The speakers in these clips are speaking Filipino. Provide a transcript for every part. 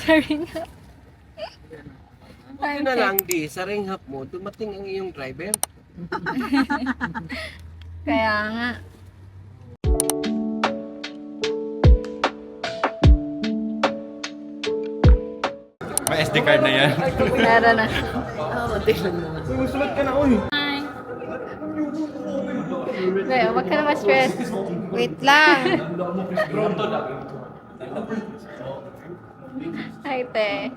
sa ring up. Buti na lang di, sa ring up mo, dumating ang iyong driver. Kaya nga. May SD card na yan. Meron na. Susunod ka na, uy! Hi. Wait, wag ka na ma-stress. Wait lang. Hi, te.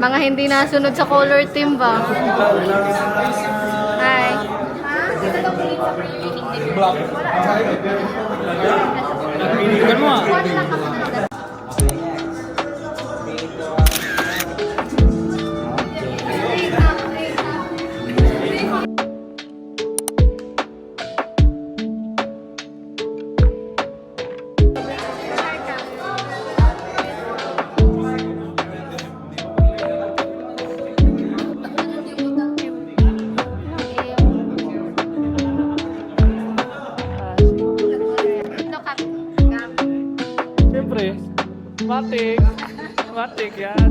Mga hindi nasunod sa color team ba? Hi. Siyempre, matik. Matik yan.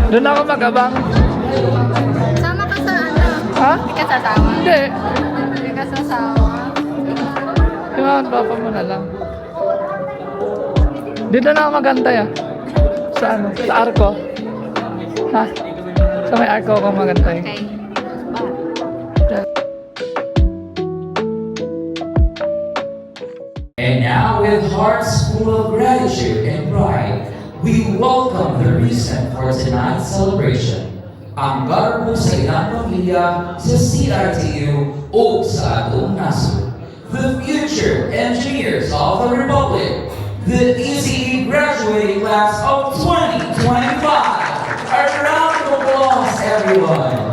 Doon ako mag-abang. Sama ka sa ano? Ha? Hindi ka sasama? Hindi. Hindi ka sasama? Kailangan papa mo na lang. Dito na ako magantay ah. Sa ano? Sa arko. Ha? Sa may arko ako magantay. Okay. And now, with hearts full of gratitude and pride, we welcome the reason for tonight's celebration. Ang garbo sa ilang pamilya sa CRTU o sa atong nasod. The future engineers of the Republic, the ECE graduating class of 2025. A round of applause, everyone.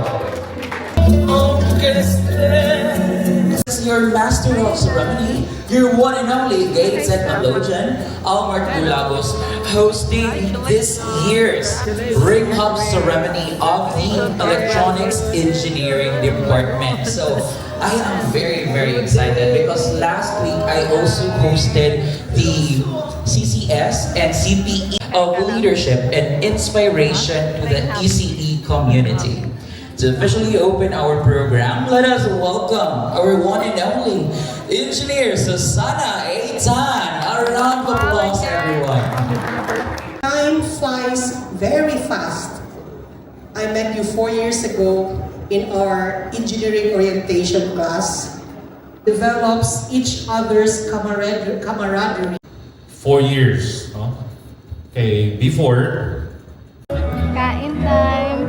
Your master of ceremony, your one and only Gates and Theologian, Almar Bulagos, hosting this year's Ring Hub Ceremony of the Electronics Engineering Department. So I am very, very excited because last week I also hosted the CCS and CPE of Leadership and Inspiration to the ECE community. To officially open our program, let us welcome our one and only engineer, Susana A. Tan. A round of applause, everyone. Time flies very fast. I met you 4 years ago in our engineering orientation class. Develops each other's camaraderie. 4 years, no? Okay, before, Kain time.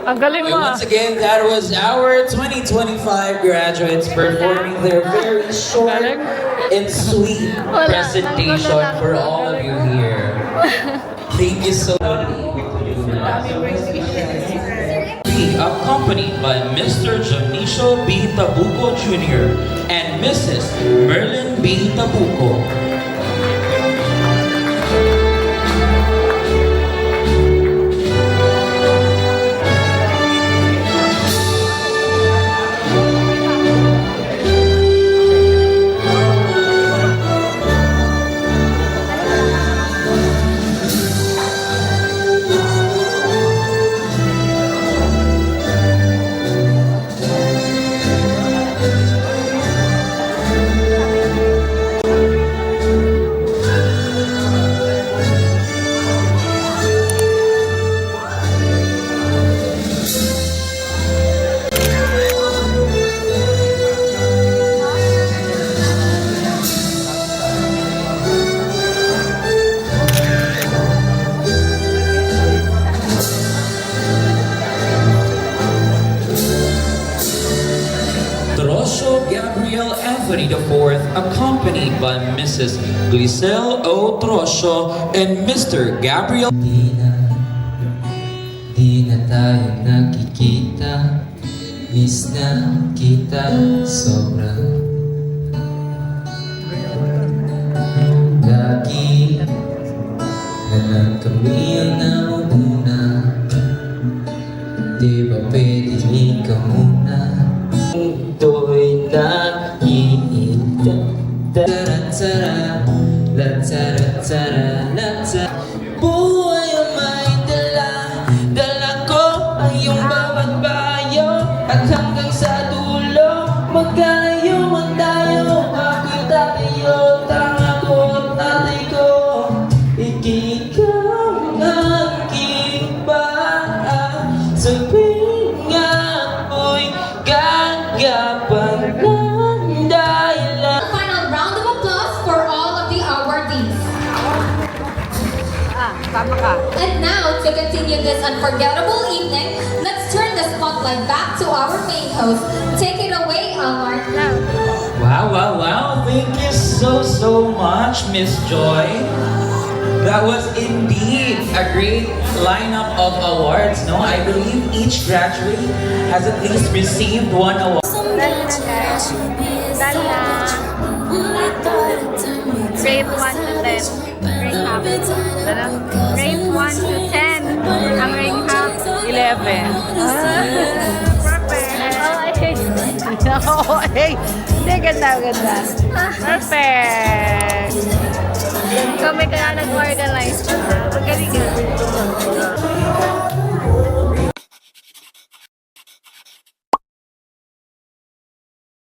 Ang galing And mo ah. once again, that was our 2025 graduates performing their very short and sweet presentation for all of you here. Thank you so much. Accompanied by Mr. Janicio B. Tabuco Jr. and Mrs. Merlin B. Tabuco. Trosho Gabriel Anthony IV, accompanied by Mrs. Glisel O. Trosho and Mr. Gabriel. Di na tayo nakikita, miss na kita sobra. Lagi na lang kami ang nauna, di ba pwede ikaw muna? Ito'y nakikita. Tara-tara, la-tara-tara, la-tara. Buhay ang may dala, dala ko ang iyong bawat bayo. At hanggang sa dulo, magkalayo man tayo. Ako'y tatayo, tanga ko at tatay ko. Ikaw ang aking paa, sabihin nga ako'y gagapang ng dahilan. Final round of applause for all of the awardees. Tama ka. And now, to continue this unforgettable evening, let's turn the spotlight back to our main host. Take it away, Almar. Wow, wow, wow. Thank you so much, Miss Joy. That was indeed a great lineup of awards, no? I believe each graduate has at least received one award. Grade 1 to 10. Grade half. Grade 1 to 10. Ang grade half, 11. Perfect. Oh, hey. Hindi, ganda. Perfect. Kami kaya nag-organize. Magaling.